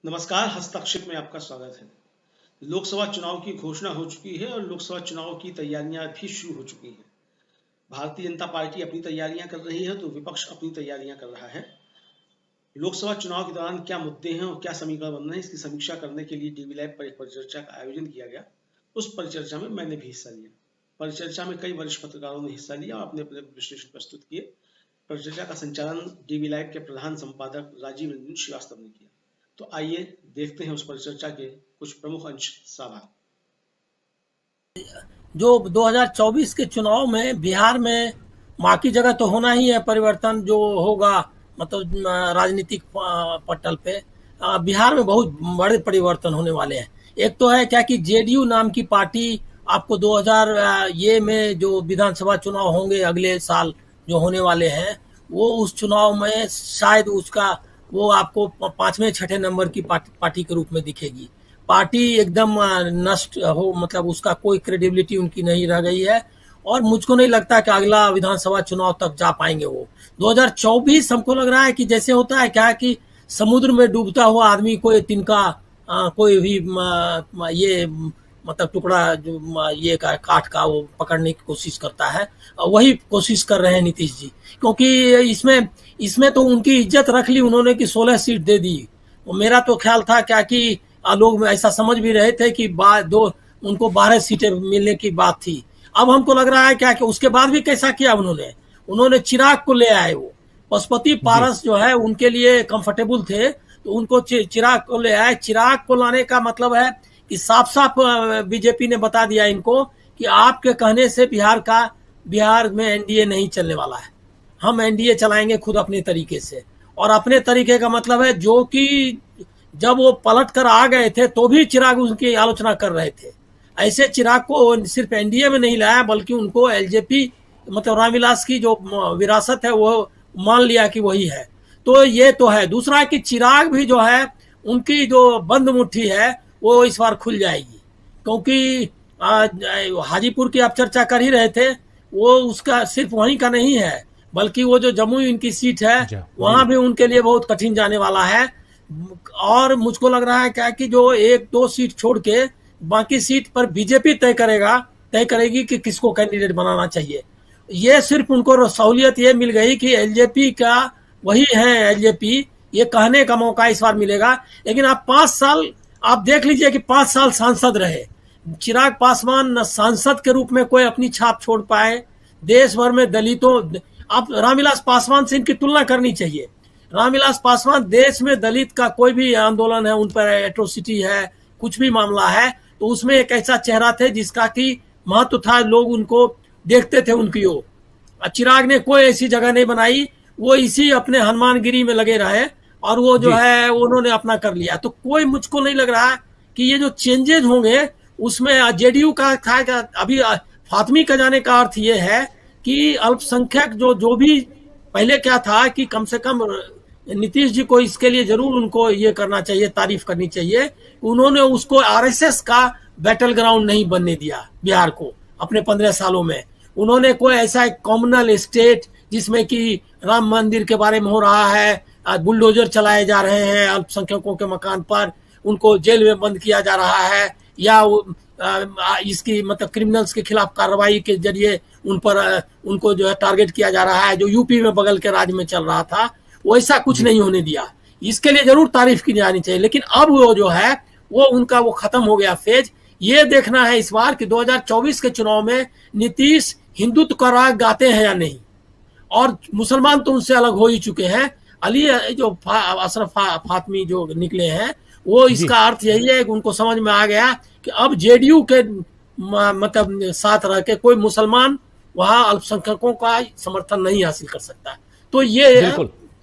नमस्कार, हस्तक्षेप में आपका स्वागत है। लोकसभा चुनाव की घोषणा हो चुकी है और लोकसभा चुनाव की तैयारियां भी शुरू हो चुकी हैं। भारतीय जनता पार्टी अपनी तैयारियां कर रही है तो विपक्ष अपनी तैयारियां कर रहा है। लोकसभा चुनाव के दौरान क्या मुद्दे हैं और क्या समीकरण बन रहे हैं, इसकी समीक्षा करने के लिए डीवी लाइव पर एक परिचर्चा का आयोजन किया गया। उस परिचर्चा में मैंने भी हिस्सा लिया। परिचर्चा में कई वरिष्ठ पत्रकारों ने हिस्सा लिया और अपने अपने विश्लेषण प्रस्तुत किए। परिचर्चा का संचालन डीवी लाइव के प्रधान संपादक राजीव रंजन श्रीवास्तव ने किया। तो आइए देखते हैं उस परिचर्चा के कुछ प्रमुख अंश साभार। जो 2024 के चुनाव में बिहार में माँ की जगह तो होना ही है, परिवर्तन जो होगा मतलब राजनीतिक पटल पे बिहार में बहुत बड़े परिवर्तन होने वाले हैं। एक तो है क्या कि जेडीयू नाम की पार्टी आपको 2000 ये में जो विधानसभा चुनाव होंगे अगले साल जो होने वाले हैं, वो उस चुनाव में शायद उसका वो आपको 5वें 6ठे नंबर की पार्टी के रूप में दिखेगी। पार्टी एकदम नष्ट हो, मतलब उसका कोई क्रेडिबिलिटी उनकी नहीं रह गई है और मुझको नहीं लगता कि अगला विधानसभा चुनाव तक जा पाएंगे वो। 2024 हमको लग रहा है कि जैसे होता है क्या कि समुद्र में डूबता हुआ आदमी कोई तिनका कोई भी ये मतलब टुकड़ा जो ये काठ का वो पकड़ने की कोशिश करता है, वही कोशिश कर रहे हैं नीतीश जी। क्योंकि इसमें तो उनकी इज्जत रख ली उन्होंने कि 16 सीट दे दी। मेरा तो ख्याल था क्या कि लोग ऐसा समझ भी रहे थे कि उनको 12 सीटें मिलने की बात थी। अब हमको लग रहा है क्या कि उसके बाद भी कैसा किया उन्होंने चिराग को ले आए। वो पशुपति पारस जो है उनके लिए कंफर्टेबल थे तो उनको चिराग को ले आए। चिराग को लाने का मतलब है कि साफ साफ बीजेपी ने बता दिया इनको कि आपके कहने से बिहार में एनडीए नहीं चलने वाला है। हम एनडीए चलाएंगे खुद अपने तरीके से। और अपने तरीके का मतलब है जो कि जब वो पलट कर आ गए थे तो भी चिराग उनकी आलोचना कर रहे थे। ऐसे चिराग को सिर्फ एनडीए में नहीं लाया बल्कि उनको एलजेपी मतलब रामविलास की जो विरासत है वो मान लिया कि वही है। तो ये तो है। दूसरा है कि चिराग भी जो है उनकी जो बंद मुट्ठी है वो इस बार खुल जाएगी। क्योंकि हाजीपुर की आप चर्चा कर ही रहे थे, वो उसका सिर्फ वहीं का नहीं है बल्कि वो जो जमुई इनकी सीट है वहां भी उनके लिए बहुत कठिन जाने वाला है। और मुझको लग रहा है क्या कि जो 1-2 सीट छोड़ के बाकी सीट पर बीजेपी तय करेगी कि किसको कैंडिडेट बनाना चाहिए। ये सिर्फ उनको सहूलियत ये मिल गई कि एलजेपी का वही है, एलजेपी ये कहने का मौका इस बार मिलेगा। लेकिन आप 5 साल आप देख लीजिए कि 5 साल सांसद रहे चिराग पासवान, न सांसद के रूप में कोई अपनी छाप छोड़ पाए। देश भर में दलितों, आप रामविलास पासवान से इनकी तुलना करनी चाहिए। रामविलास पासवान देश में दलित का कोई भी आंदोलन है, उन पर एट्रोसिटी है, कुछ भी मामला है तो उसमें एक ऐसा चेहरा थे जिसका कि महत्व था, लोग उनको देखते थे उनकी ओर। चिराग ने कोई ऐसी जगह नहीं बनाई, वो इसी अपने हनुमानगिरी में लगे रहे और वो जो है उन्होंने अपना कर लिया। तो कोई मुझको नहीं लग रहा कि ये जो चेंजेज होंगे उसमें जेडीयू का था। अभी फातमी का जाने का अर्थ ये है कि अल्पसंख्यक जो भी पहले क्या था कि कम से कम नीतीश जी को इसके लिए जरूर उनको ये करना चाहिए, तारीफ करनी चाहिए। उन्होंने उसको आरएसएस का बैटल ग्राउंड नहीं बनने दिया बिहार को। अपने 15 सालों में उन्होंने कोई ऐसा एक कॉम्युनल स्टेट जिसमें कि राम मंदिर के बारे में हो रहा है, बुलडोजर चलाए जा रहे हैं अल्पसंख्यकों के मकान पर, उनको जेल में बंद किया जा रहा है या इसकी मतलब क्रिमिनल्स के खिलाफ कार्रवाई के जरिए उनको जो है टारगेट किया जा रहा है, जो यूपी में बगल के राज्य में चल रहा था, वैसा कुछ नहीं होने दिया। इसके लिए जरूर तारीफ की जानी चाहिए। लेकिन अब वो जो है वो उनका वो खत्म हो गया फेज। ये देखना है इस बार कि 2024 के चुनाव में नीतीश हिंदुत्व का राग गाते हैं या नहीं। और मुसलमान तो उनसे अलग हो ही चुके हैं। अली जो अशरफ फातमी जो निकले हैं वो इसका अर्थ यही है कि उनको समझ में आ गया कि अब जेडीयू के मतलब साथ रह के कोई मुसलमान वहां अल्पसंख्यकों का समर्थन नहीं हासिल कर सकता। तो ये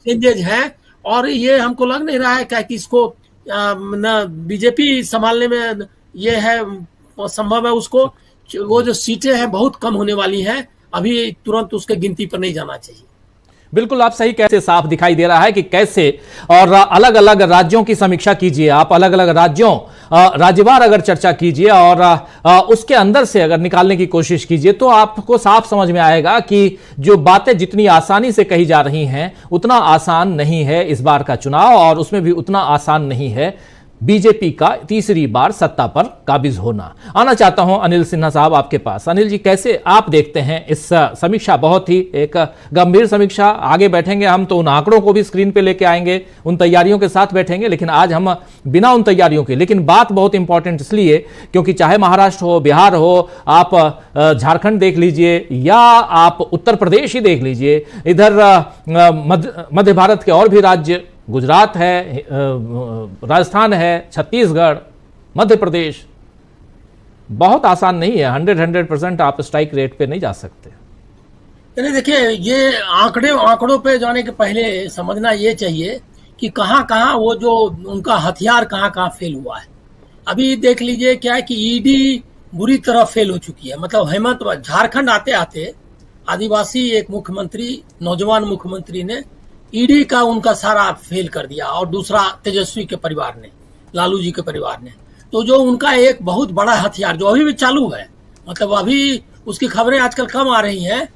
चेंजेज है और ये हमको लग नहीं रहा है क्या कि इसको न बीजेपी संभालने में ये है संभव है उसको। वो जो सीटें हैं बहुत कम होने वाली हैं, अभी तुरंत उसके गिनती पर नहीं जाना चाहिए। बिल्कुल आप सही, कैसे साफ दिखाई दे रहा है कि कैसे और अलग अलग राज्यों की समीक्षा कीजिए आप। अलग अलग राज्यों राज्यवार अगर चर्चा कीजिए और उसके अंदर से अगर निकालने की कोशिश कीजिए तो आपको साफ समझ में आएगा कि जो बातें जितनी आसानी से कही जा रही हैं उतना आसान नहीं है इस बार का चुनाव, और उसमें भी उतना आसान नहीं है बीजेपी का तीसरी बार सत्ता पर काबिज होना। आना चाहता हूं अनिल सिन्हा साहब आपके पास। अनिल जी, कैसे आप देखते हैं इस समीक्षा? बहुत ही एक गंभीर समीक्षा। आगे बैठेंगे हम तो उन आंकड़ों को भी स्क्रीन पे लेके आएंगे, उन तैयारियों के साथ बैठेंगे, लेकिन आज हम बिना उन तैयारियों के, लेकिन बात बहुत इंपॉर्टेंट इसलिए क्योंकि चाहे महाराष्ट्र हो, बिहार हो, आप झारखंड देख लीजिए या आप उत्तर प्रदेश ही देख लीजिए, इधर मध्य भारत के और भी राज्य, गुजरात है, राजस्थान है, छत्तीसगढ़, मध्य प्रदेश, बहुत आसान नहीं है। 100% आप स्ट्राइक रेट पे नहीं जा सकते। यानी देखिए, ये आंकड़ों पे जाने के पहले समझना ये चाहिए कि कहाँ कहाँ वो जो उनका हथियार कहाँ कहाँ फेल हुआ है। अभी देख लीजिए क्या है कि ईडी बुरी तरह फेल हो चुकी है। मतलब हेमंत झारखंड आते आते आदिवासी एक मुख्यमंत्री, नौजवान मुख्यमंत्री ने ईडी का उनका सारा फेल कर दिया, और दूसरा तेजस्वी के परिवार ने, लालू जी के परिवार ने। तो जो उनका एक बहुत बड़ा हथियार जो अभी भी चालू है, मतलब अभी उसकी खबरें आजकल कम आ रही हैं,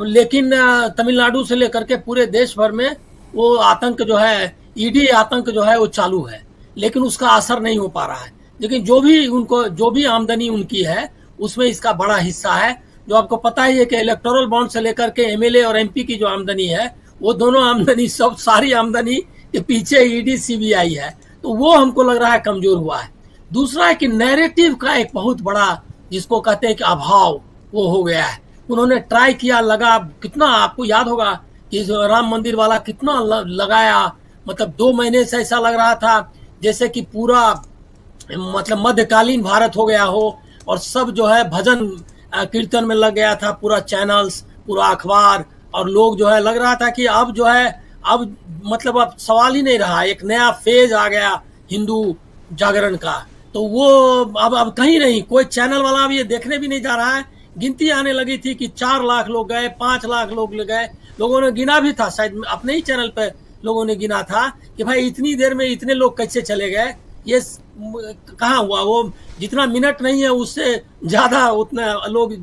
लेकिन तमिलनाडु से लेकर के पूरे देश भर में वो आतंक जो है, ईडी आतंक जो है वो चालू है, लेकिन उसका असर नहीं हो पा रहा है। लेकिन जो भी आमदनी उनकी है उसमें इसका बड़ा हिस्सा है। जो आपको पता ही है कि इलेक्टोरल बॉन्ड से लेकर के एमएलए और एमपी की जो आमदनी है, वो दोनों आमदनी, सब सारी आमदनी के पीछे ईडी सीबीआई है। तो वो हमको लग रहा है कमजोर हुआ है। दूसरा है कि नैरेटिव का एक बहुत बड़ा, जिसको कहते हैं कि अभाव, वो हो गया है। उन्होंने ट्राई किया, लगा कितना, आपको याद होगा कि राम मंदिर वाला कितना लगाया, मतलब 2 महीने से ऐसा लग रहा था जैसे कि पूरा मतलब मध्यकालीन भारत हो गया हो, और सब जो है भजन कीर्तन में लग गया था, पूरा चैनल्स, पूरा अखबार, और लोग जो है लग रहा था कि अब जो है, अब मतलब अब सवाल ही नहीं रहा, एक नया फेज आ गया हिंदू जागरण का। तो वो अब कहीं नहीं, कोई चैनल वाला अब ये देखने भी नहीं जा रहा है। गिनती आने लगी थी कि 4 लाख लोग गए, 5 लाख लोग गए, लोगों ने गिना भी था, शायद अपने ही चैनल पे लोगों ने गिना था कि भाई इतनी देर में इतने लोग कैसे चले गए, ये कहाँ हुआ। वो जितना मिनट नहीं है उससे ज्यादा उतना लोग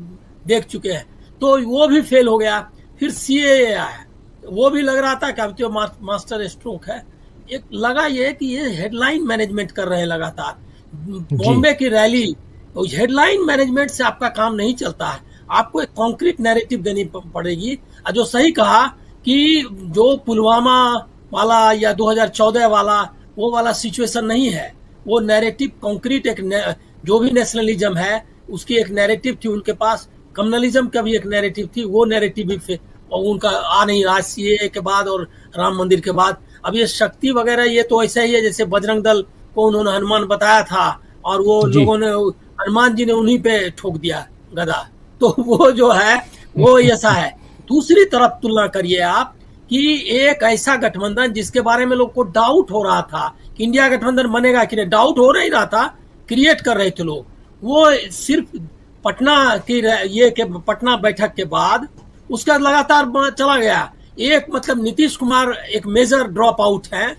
देख चुके हैं, तो वो भी फेल हो गया। फिर सीएए आया, वो भी लग रहा था कि अब तो मास्टर स्ट्रोक है। एक लगा ये कि ये हेडलाइन मैनेजमेंट कर रहे हैं लगातार। बॉम्बे की रैली, तो हेडलाइन मैनेजमेंट से आपका काम नहीं चलता है, आपको एक कॉन्क्रीट नैरेटिव देनी पड़ेगी। जो सही कहा कि जो पुलवामा वाला या 2014 वाला वो वाला सिचुएशन नहीं है, वो नैरेटिव कॉन्क्रीट, एक जो भी नेशनलिज्म है उसकी एक नैरेटिव थी उनके पास, कम्युनलिज्म का भी एक नैरेटिव थी, वो नैरेटिव भी और उनका आ नहीं रहा सीएए के बाद और राम मंदिर के बाद। अब ये शक्ति वगैरह, ये तो ऐसा ही है जैसे बजरंग दल को उन्होंने हनुमान बताया था, और वो लोगों ने, हनुमान जी ने उन्हीं पे ठोक दिया गदा। तो वो जो है वो ऐसा है। दूसरी तरफ तुलना करिए आप कि एक ऐसा गठबंधन जिसके बारे में लोग को डाउट हो रहा था कि इंडिया गठबंधन बनेगा कि नहीं, डाउट हो नहीं रहा था, क्रिएट कर रहे थे लोग। वो सिर्फ पटना की ये के पटना बैठक के बाद उसका लगातार चला गया। एक मतलब नीतीश कुमार एक मेजर ड्रॉप आउट है,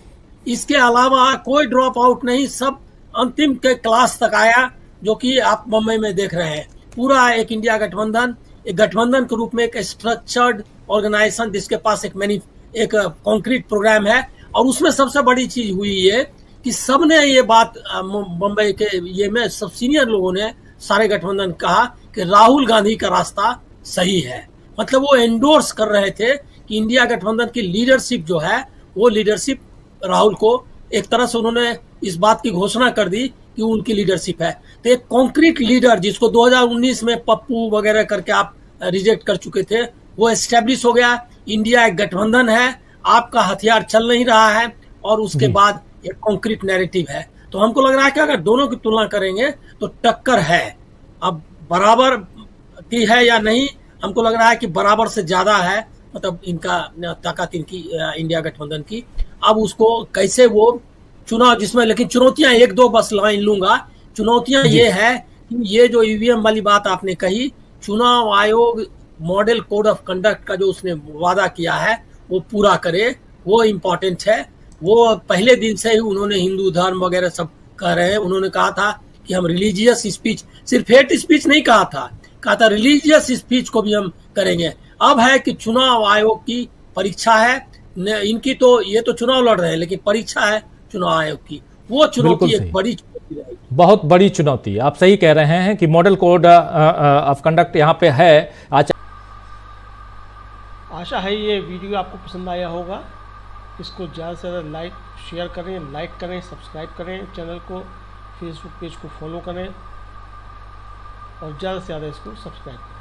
इसके अलावा कोई ड्रॉप आउट नहीं, सब अंतिम के क्लास तक आया, जो कि आप मुंबई में देख रहे हैं। पूरा एक इंडिया गठबंधन, एक गठबंधन के रूप में एक स्ट्रक्चर्ड ऑर्गेनाइजेशन जिसके पास एक कॉन्क्रीट प्रोग्राम है। और उसमें सबसे बड़ी चीज हुई ये कि सबने ये बात मुंबई के ये में सब सीनियर लोगों ने, सारे गठबंधन कहा कि राहुल गांधी का रास्ता सही है। मतलब वो एंडोर्स कर रहे थे कि इंडिया गठबंधन की लीडरशिप जो है, वो लीडरशिप राहुल को एक तरह से उन्होंने इस बात की घोषणा कर दी कि उनकी लीडरशिप है। तो एक कॉन्क्रीट लीडर जिसको 2019 में पप्पू वगैरह करके आप रिजेक्ट कर चुके थे, वो एस्टेब्लिश हो गया। इंडिया एक गठबंधन है, आपका हथियार चल नहीं रहा है, और उसके बाद एक कॉन्क्रीट नैरेटिव है। तो हमको लग रहा है कि अगर दोनों की तुलना करेंगे तो टक्कर है। अब बराबर की है या नहीं, हमको लग रहा है कि बराबर से ज्यादा है, मतलब इनका ताकत, इनकी इंडिया गठबंधन की। अब उसको कैसे वो चुनाव, जिसमें लेकिन चुनौतियां 1-2 बस लाइन लूंगा। चुनौतियां ये है कि ये जो ईवीएम वाली बात आपने कही, चुनाव आयोग मॉडल कोड ऑफ कंडक्ट का जो उसने वादा किया है वो पूरा करे, वो इम्पोर्टेंट है। वो पहले दिन से ही उन्होंने हिंदू धर्म वगैरह सब कह रहे हैं। उन्होंने कहा था कि हम रिलीजियस स्पीच, सिर्फ हेट स्पीच नहीं कहा था रिलीजियस स्पीच को भी हम करेंगे। अब है कि चुनाव आयोग की परीक्षा है, इनकी तो ये तो चुनाव लड़ रहे हैं, लेकिन परीक्षा है चुनाव आयोग की, वो चुनौती एक बड़ी चुनौती रहेगी, बहुत बड़ी चुनौती। आप सही कह रहे हैं कि मॉडल कोड ऑफ कंडक्ट यहाँ पे है। आशा है ये वीडियो आपको पसंद आया होगा। इसको ज़्यादा से ज़्यादा शेयर करें, लाइक करें, सब्सक्राइब करें चैनल को, फेसबुक पेज को फॉलो करें और ज़्यादा से ज़्यादा इसको सब्सक्राइब करें।